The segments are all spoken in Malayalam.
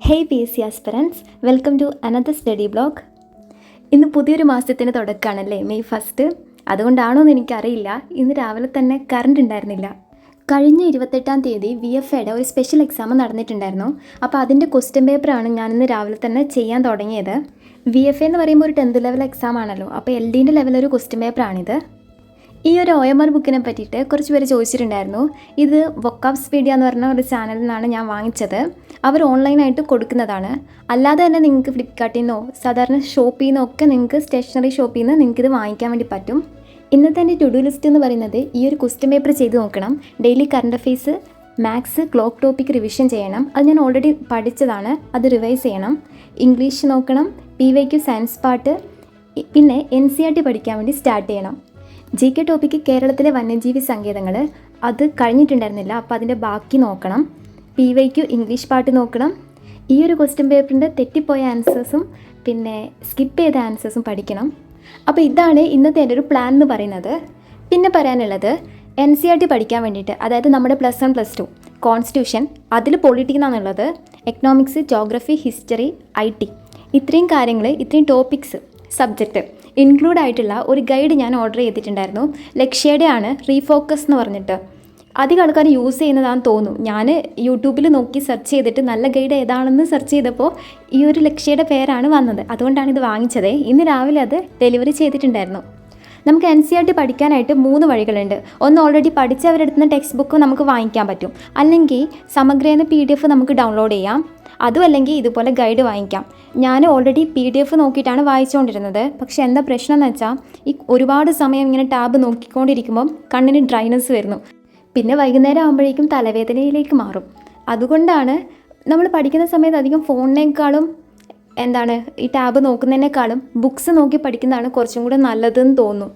Hey PSC aspirants, welcome to another study blog. ഇന്ന് പുതിയൊരു മാസത്തിന് തുടക്കമാണല്ലേ, മെയ് 1. അതുകൊണ്ടാണോ എന്ന് എനിക്കറിയില്ല, ഇന്ന് രാവിലെ തന്നെ കറണ്ട് ഉണ്ടായിരുന്നില്ല. കഴിഞ്ഞ 28-ാം തീയതി VFAയുടെ ഒരു സ്പെഷ്യൽ എക്സാം നടന്നിട്ടുണ്ടായിരുന്നു. അപ്പോൾ അതിൻ്റെ ക്വസ്റ്റ്യൻ പേപ്പറാണ് ഞാനിന്ന് രാവിലെ തന്നെ ചെയ്യാൻ തുടങ്ങിയത്. VFA എന്ന് പറയുമ്പോൾ ഒരു 10th ലെവൽ എക്സാം ആണല്ലോ, അപ്പോൾ LDൻ്റെ ലെവലൊരു ക്വസ്റ്റ്യൻ പേപ്പറാണിത്. ഈ ഒരു OMR ബുക്കിനെ പറ്റിയിട്ട് കുറച്ച് പേര് ചോദിച്ചിട്ടുണ്ടായിരുന്നു. ഇത് വൊക്കാബ്സ്പീഡിയ എന്ന് പറഞ്ഞ ഒരു ചാനലിൽ നിന്നാണ് ഞാൻ വാങ്ങിച്ചത്. അവർ ഓൺലൈനായിട്ട് കൊടുക്കുന്നതാണ്. അല്ലാതെ തന്നെ നിങ്ങൾക്ക് ഫ്ലിപ്കാർട്ടിൽ നിന്നോ സാധാരണ ഷോപ്പിൽ നിന്നോ ഒക്കെ നിങ്ങൾക്ക് സ്റ്റേഷനറി ഷോപ്പിൽ നിന്ന് നിങ്ങൾക്കിത് വാങ്ങിക്കാൻ വേണ്ടി പറ്റും. ഇന്നത്തെ എൻ്റെ ടു ഡു ലിസ്റ്റ് എന്ന് പറയുന്നത് ഈ ഒരു ക്വസ്റ്റ്യൻ പേപ്പർ ചെയ്ത് നോക്കണം. Daily current affairs, maths, clock topic revision ചെയ്യണം. അത് ഞാൻ ഓൾറെഡി പഠിച്ചതാണ്, അത് റിവൈസ് ചെയ്യണം. ഇംഗ്ലീഷ് നോക്കണം, PYQ സയൻസ് പാർട്ട്, പിന്നെ NCERT പഠിക്കാൻ വേണ്ടി സ്റ്റാർട്ട് ചെയ്യണം. GK ടോപ്പിക്ക് കേരളത്തിലെ വന്യജീവി സങ്കേതങ്ങൾ, അത് കഴിഞ്ഞിട്ടുണ്ടായിരുന്നില്ല, അപ്പോൾ അതിൻ്റെ ബാക്കി നോക്കണം. PYQ ഇംഗ്ലീഷ് പാർട്ട് നോക്കണം. ഈ ഒരു ക്വസ്റ്റ്യൻ പേപ്പറിൻ്റെ തെറ്റിപ്പോയ ആൻസേഴ്സും പിന്നെ സ്കിപ്പ് ചെയ്ത ആൻസേഴ്സും പഠിക്കണം. അപ്പോൾ ഇതാണ് ഇന്നത്തെ എൻ്റെ ഒരു പ്ലാൻ എന്ന് പറയുന്നത്. പിന്നെ പറയാനുള്ളത് NCERT പഠിക്കാൻ വേണ്ടിയിട്ട്, അതായത് നമ്മുടെ +1 +2 കോൺസ്റ്റിറ്റ്യൂഷൻ, അതിൽ പൊളിറ്റിക്സ് ആണുള്ളത്, എക്കണോമിക്സ്, ജോഗ്രഫി, ഹിസ്റ്ററി, IT, ഇത്രയും കാര്യങ്ങൾ, ഇത്രയും ടോപ്പിക്സ് സബ്ജക്റ്റ് ഇൻക്ലൂഡ് ആയിട്ടുള്ള ഒരു ഗൈഡ് ഞാൻ ഓർഡർ ചെയ്തിട്ടുണ്ടായിരുന്നു. ലക്ഷ്യയുടെ ആണ്, റീഫോക്കസ് എന്ന് പറഞ്ഞിട്ട്. അധികം ആൾക്കാർ യൂസ് ചെയ്യുന്നതാണെന്ന് തോന്നുന്നു. ഞാൻ യൂട്യൂബിൽ നോക്കി സെർച്ച് ചെയ്തിട്ട് നല്ല ഗൈഡ് ഏതാണെന്ന് സെർച്ച് ചെയ്തപ്പോൾ ഈ ഒരു ലക്ഷ്യയുടെ പേരാണ് വന്നത്. അതുകൊണ്ടാണ് ഇത് വാങ്ങിച്ചത്. ഇന്ന് രാവിലെ അത് ഡെലിവറി ചെയ്തിട്ടുണ്ടായിരുന്നു. നമുക്ക് NCERT പഠിക്കാനായിട്ട് 3 വഴികളുണ്ട്. ഒന്ന്, ഓൾറെഡി പഠിച്ചവരെടുത്തുന്ന ടെക്സ്റ്റ് ബുക്ക് നമുക്ക് വാങ്ങിക്കാൻ പറ്റും. അല്ലെങ്കിൽ സമഗ്രയെന്ന PDF നമുക്ക് ഡൗൺലോഡ് ചെയ്യാം. അതും അല്ലെങ്കിൽ ഇതുപോലെ ഗൈഡ് വാങ്ങിക്കാം. ഞാൻ ഓൾറെഡി PDF നോക്കിയിട്ടാണ് വായിച്ചുകൊണ്ടിരുന്നത്. പക്ഷേ എന്താ പ്രശ്നം എന്ന് വെച്ചാൽ, ഈ ഒരുപാട് സമയം ഇങ്ങനെ ടാബ് നോക്കിക്കൊണ്ടിരിക്കുമ്പം കണ്ണിന് ഡ്രൈനസ് വരുന്നു. പിന്നെ വൈകുന്നേരം ആകുമ്പോഴേക്കും തലവേദനയിലേക്ക് മാറും. അതുകൊണ്ടാണ് നമ്മൾ പഠിക്കുന്ന സമയത്ത് അധികം ഫോണിനേക്കാളും ഈ ടാബ് നോക്കുന്നതിനേക്കാളും ബുക്സ് നോക്കി പഠിക്കുന്നതാണ് കുറച്ചും കൂടെ നല്ലതെന്ന് തോന്നുന്നു.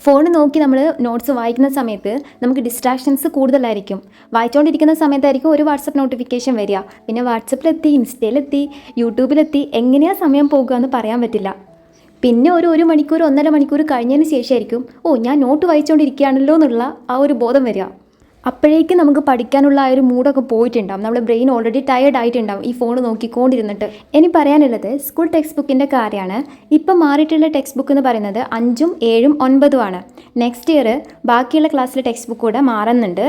ഫോൺ നോക്കി നമ്മൾ നോട്ട്സ് വായിക്കുന്ന സമയത്ത് നമുക്ക് ഡിസ്ട്രാക്ഷൻസ് കൂടുതലായിരിക്കും. വായിച്ചുകൊണ്ടിരിക്കുന്ന സമയത്തായിരിക്കും ഒരു വാട്സപ്പ് നോട്ടിഫിക്കേഷൻ വരിക. പിന്നെ വാട്സപ്പിലെത്തി, ഇൻസ്റ്റയിലെത്തി, യൂട്യൂബിലെത്തി, എങ്ങനെയാണ് സമയം പോകുക എന്ന് പറയാൻ പറ്റില്ല. പിന്നെ ഒരു മണിക്കൂർ 1.5 മണിക്കൂർ കഴിഞ്ഞതിന് ശേഷമായിരിക്കും ഞാൻ നോട്ട് വായിച്ചുകൊണ്ടിരിക്കുകയാണല്ലോ എന്നുള്ള ആ ഒരു ബോധം വരിക. അപ്പോഴേക്കും നമുക്ക് പഠിക്കാനുള്ള ആ ഒരു മൂഡൊക്കെ പോയിട്ടുണ്ടാവും. നമ്മുടെ ബ്രെയിൻ ഓൾറെഡി ടയേർഡ് ആയിട്ടുണ്ടാവും ഈ ഫോൺ നോക്കിക്കൊണ്ടിരുന്നിട്ട്. ഇനി പറയാനുള്ളത് സ്കൂൾ ടെക്സ്റ്റ് ബുക്കിൻ്റെ കാര്യമാണ്. ഇപ്പം മാറിയിട്ടുള്ള ടെക്സ്റ്റ് ബുക്ക് എന്ന് പറയുന്നത് 5, 7, 9 ആണ്. നെക്സ്റ്റ് ഇയർ ബാക്കിയുള്ള ക്ലാസ്സിലെ ടെക്സ്റ്റ് ബുക്ക് കൂടെ മാറുന്നുണ്ട്.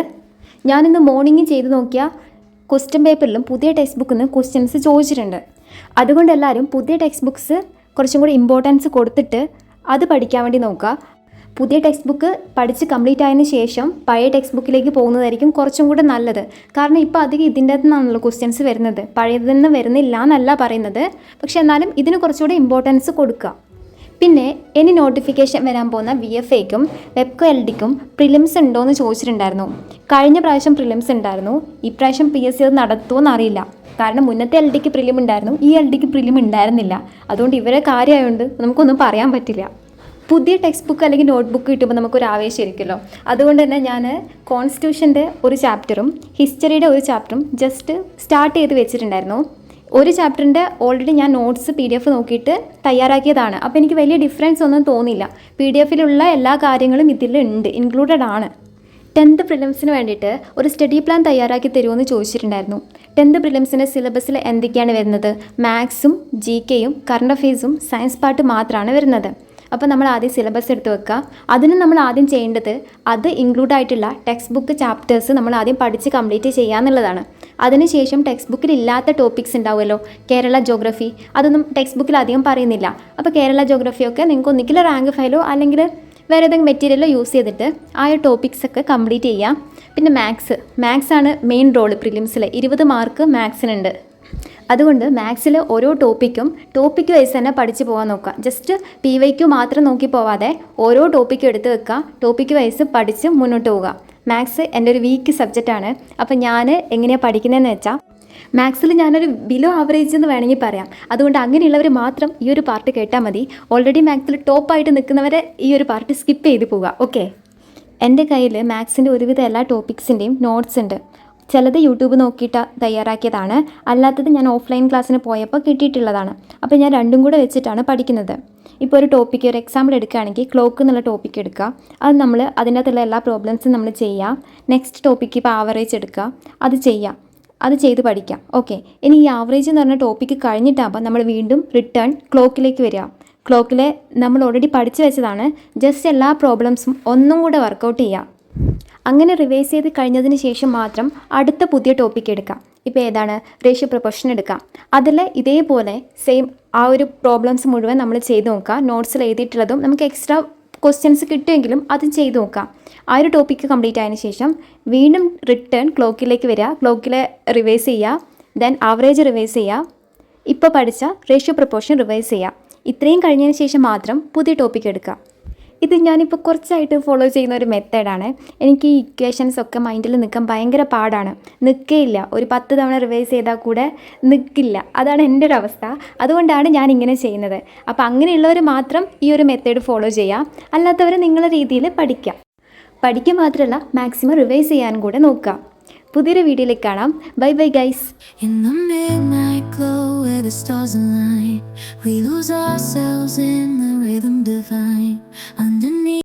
ഞാനിന്ന് മോർണിംഗ് ചെയ്ത് നോക്കിയ ക്വസ്റ്റ്യൻ പേപ്പറിലും പുതിയ ടെക്സ്റ്റ് ബുക്കിൽ നിന്ന് ക്വസ്റ്റ്യൻസ് ചോദിച്ചിട്ടുണ്ട്. അതുകൊണ്ട് എല്ലാവരും പുതിയ ടെക്സ്റ്റ് ബുക്ക്സ് കുറച്ചും കൂടി ഇമ്പോർട്ടൻസ് കൊടുത്തിട്ട് അത് പഠിക്കാൻ വേണ്ടി നോക്കുക. പുതിയ ടെക്സ്റ്റ് ബുക്ക് പഠിച്ച് കംപ്ലീറ്റ് ആയതിനു ശേഷം പഴയ ടെക്സ്റ്റ് ബുക്കിലേക്ക് പോകുന്നതായിരിക്കും കുറച്ചും കൂടെ നല്ലത്. കാരണം ഇപ്പോൾ അധികം ഇതിൻ്റെ നിന്നാണല്ലോ ക്വസ്റ്റ്യൻസ് വരുന്നത്. പഴയതിൽ നിന്ന് വരുന്നില്ല എന്നല്ല പറയുന്നത്, പക്ഷെ എന്നാലും ഇതിന് കുറച്ചുകൂടെ ഇമ്പോർട്ടൻസ് കൊടുക്കുക. പിന്നെ ഇനി നോട്ടിഫിക്കേഷൻ വരാൻ പോകുന്ന VFAയ്ക്കും വെബ്കോ LDക്കും പ്രിലിംസ് ഉണ്ടോ എന്ന് ചോദിച്ചിട്ടുണ്ടായിരുന്നു. കഴിഞ്ഞ പ്രാവശ്യം പ്രിലിംസ് ഉണ്ടായിരുന്നു. ഇപ്രാവശ്യം PSC അത് നടത്തുമോയെന്ന് അറിയില്ല. കാരണം മുന്നത്തെ LDക്ക് പ്രിലിം ഉണ്ടായിരുന്നു, ഈ LDക്ക് പ്രിലിം ഉണ്ടായിരുന്നില്ല. അതുകൊണ്ട് ഇവരെ കാര്യമായതുകൊണ്ട് നമുക്കൊന്നും പറയാൻ പറ്റില്ല. പുതിയ ടെക്സ്റ്റ് ബുക്ക് അല്ലെങ്കിൽ നോട്ട് ബുക്ക് കിട്ടുമ്പോൾ നമുക്കൊരു ആവേശം ഇരിക്കുമല്ലോ. അതുകൊണ്ട് തന്നെ ഞാൻ കോൺസ്റ്റിറ്റ്യൂഷൻ്റെ ഒരു ചാപ്റ്ററും ഹിസ്റ്ററിയുടെ ഒരു ചാപ്റ്ററും ജസ്റ്റ് സ്റ്റാർട്ട് ചെയ്ത് വെച്ചിട്ടുണ്ടായിരുന്നു. ഒരു ചാപ്റ്ററിൻ്റെ ഓൾറെഡി ഞാൻ നോട്ട്സ് PDF നോക്കിയിട്ട് തയ്യാറാക്കിയതാണ്. അപ്പോൾ എനിക്ക് വലിയ ഡിഫറൻസ് ഒന്നും തോന്നിയില്ല. PDFിലുള്ള എല്ലാ കാര്യങ്ങളും ഇതിലുണ്ട്, ഇൻക്ലൂഡഡ് ആണ്. 10th പ്രിലിംസിന് വേണ്ടിയിട്ട് ഒരു സ്റ്റഡി പ്ലാൻ തയ്യാറാക്കി തരുമെന്ന് ചോദിച്ചിട്ടുണ്ടായിരുന്നു. 10th പ്രിലിംസിൻ്റെ സിലബസിൽ എന്തൊക്കെയാണ് വരുന്നത്? മാത്സും GKയും കറണ്ട് അഫെയർസും സയൻസ് പാർട്ട് മാത്രമാണ് വരുന്നത്. അപ്പോൾ നമ്മൾ ആദ്യം സിലബസ് എടുത്ത് വെക്കുക. അതിന് നമ്മൾ ആദ്യം ചെയ്യേണ്ടത് അത് ഇൻക്ലൂഡ് ആയിട്ടുള്ള ടെക്സ്റ്റ് ബുക്ക് ചാപ്റ്റേഴ്സ് നമ്മൾ ആദ്യം പഠിച്ച് കംപ്ലീറ്റ് ചെയ്യുക എന്നുള്ളതാണ്. അതിനുശേഷം ടെക്സ്റ്റ് ബുക്കിൽ ഇല്ലാത്ത ടോപ്പിക്സ് ഉണ്ടാവുമല്ലോ, കേരള ജോഗ്രഫി, അതൊന്നും ടെക്സ്റ്റ് ബുക്കിൽ അധികം പറയുന്നില്ല. അപ്പോൾ കേരള ജോഗ്രഫിയൊക്കെ നിങ്ങൾക്ക് ഒന്നിക്കിൽ റാങ്ക് ഫയലോ അല്ലെങ്കിൽ വേറെ ഏതെങ്കിലും മെറ്റീരിയലോ യൂസ് ചെയ്തിട്ട് ആ ടോപ്പിക്സൊക്കെ കംപ്ലീറ്റ് ചെയ്യാം. പിന്നെ മാത്സ് ആണ് മെയിൻ റോള് പ്രിലിംസിൽ. 20 മാർക്ക് മാത്സിനുണ്ട്. അതുകൊണ്ട് മാത്സിൽ ഓരോ ടോപ്പിക്ക് വൈസ് തന്നെ പഠിച്ച് പോകാൻ നോക്കുക. ജസ്റ്റ് PYQ മാത്രം നോക്കി പോവാതെ ഓരോ ടോപ്പിക്കും എടുത്ത് വെക്കുക. ടോപ്പിക്ക് വൈസ് പഠിച്ച് മുന്നോട്ട് പോവുക. മാത്സ് എൻ്റെ ഒരു വീക്ക് സബ്ജക്റ്റാണ്. അപ്പോൾ ഞാൻ എങ്ങനെയാണ് പഠിക്കുന്നതെന്ന് വെച്ചാൽ, മാത്സിൽ ഞാനൊരു ബിലോ ആവറേജ് എന്ന് വേണമെങ്കിൽ പറയാം. അതുകൊണ്ട് അങ്ങനെയുള്ളവർ മാത്രം ഈ ഒരു പാർട്ട് കേട്ടാൽ മതി. ഓൾറെഡി മാത്സിൽ ടോപ്പായിട്ട് നിൽക്കുന്നവരെ ഈ ഒരു പാർട്ട് സ്കിപ്പ് ചെയ്ത് പോവുക. ഓക്കെ, എൻ്റെ കയ്യിൽ മാത്സിൻ്റെ ഒരുവിധ എല്ലാ ടോപ്പിക്സിൻ്റെയും നോട്ട്സ് ഉണ്ട്. ചിലത് യൂട്യൂബ് നോക്കിയിട്ട് തയ്യാറാക്കിയതാണ്, അല്ലാത്തത് ഞാൻ ഓഫ്ലൈൻ ക്ലാസ്സിന് പോയപ്പോൾ കിട്ടിയിട്ടുള്ളതാണ്. അപ്പോൾ ഞാൻ രണ്ടും കൂടെ വെച്ചിട്ടാണ് പഠിക്കുന്നത്. ഇപ്പോൾ ഒരു ടോപ്പിക്ക്, ഒരു എക്സാമ്പിൾ എടുക്കുകയാണെങ്കിൽ ക്ലോക്ക് എന്നുള്ള ടോപ്പിക്ക് എടുക്കുക. അത് നമ്മൾ അതിനകത്തുള്ള എല്ലാ പ്രോബ്ലംസും നമ്മൾ ചെയ്യുക. നെക്സ്റ്റ് ടോപ്പിക്ക് ഇപ്പോൾ ആവറേജ് എടുക്കുക, അത് ചെയ്യുക. അത് ചെയ്ത് പഠിക്കാം. ഓക്കെ, ഇനി ഈ ആവറേജ് എന്ന് പറഞ്ഞ ടോപ്പിക്ക് കഴിഞ്ഞിട്ടാകുമ്പോൾ നമ്മൾ വീണ്ടും റിട്ടേൺ ക്ലോക്കിലേക്ക് വരിക. ക്ലോക്കിലെ നമ്മൾ ഓൾറെഡി പഠിച്ചു വെച്ചതാണ്, ജസ്റ്റ് എല്ലാ പ്രോബ്ലംസും ഒന്നും കൂടെ വർക്കൗട്ട് ചെയ്യുക. അങ്ങനെ റിവൈസ് ചെയ്ത് കഴിഞ്ഞതിന് ശേഷം മാത്രം അടുത്ത പുതിയ ടോപ്പിക്ക് എടുക്കാം. ഇപ്പോൾ ഏതാണ്, റേഷ്യോ പ്രൊപ്പോർഷൻ എടുക്കാം. അതിൽ ഇതേപോലെ സെയിം ആ ഒരു പ്രോബ്ലംസ് മുഴുവൻ നമ്മൾ ചെയ്ത് നോക്കുക. നോട്ട്സിൽ എഴുതിയിട്ടുള്ളതും നമുക്ക് എക്സ്ട്രാ ക്വസ്റ്റ്യൻസ് കിട്ടുമെങ്കിലും അത് ചെയ്ത് നോക്കാം. ആ ഒരു ടോപ്പിക്ക് കംപ്ലീറ്റ് ആയതിനു ശേഷം വീണ്ടും റിട്ടേൺ ക്ലോക്കിലേക്ക് വരിക, ക്ലോക്കിൽ റിവൈസ് ചെയ്യുക, ദെൻ ആവറേജ് റിവൈസ് ചെയ്യുക, ഇപ്പോൾ പഠിച്ച റേഷ്യോ പ്രൊപ്പോർഷൻ റിവൈസ് ചെയ്യുക. ഇത്രയും കഴിഞ്ഞതിന് ശേഷം മാത്രം പുതിയ ടോപ്പിക്ക് എടുക്കുക. ഇത് ഞാനിപ്പോൾ കുറച്ചായിട്ട് ഫോളോ ചെയ്യുന്ന ഒരു മെത്തേഡാണ്. എനിക്ക് ഈ ഇക്വേഷൻസ് ഒക്കെ മൈൻഡിൽ നിൽക്കാൻ ഭയങ്കര പാടാണ്, നിൽക്കേയില്ല. ഒരു 10 തവണ റിവൈസ് ചെയ്താൽ കൂടെ നിൽക്കില്ല. അതാണ് എൻ്റെ ഒരു അവസ്ഥ. അതുകൊണ്ടാണ് ഞാൻ ഇങ്ങനെ ചെയ്യുന്നത്. അപ്പോൾ അങ്ങനെയുള്ളവർ മാത്രം ഈ ഒരു മെത്തേഡ് ഫോളോ ചെയ്യുക, അല്ലാത്തവർ നിങ്ങളുടെ രീതിയിൽ പഠിക്കുക മാത്രമല്ല മാക്സിമം റിവൈസ് ചെയ്യാനും കൂടെ നോക്കുക. പുതിയൊരു വീഡിയോയിലേക്ക് കാണാം. Bye bye guys. In the midnight glow where the stars align, we lose ourselves in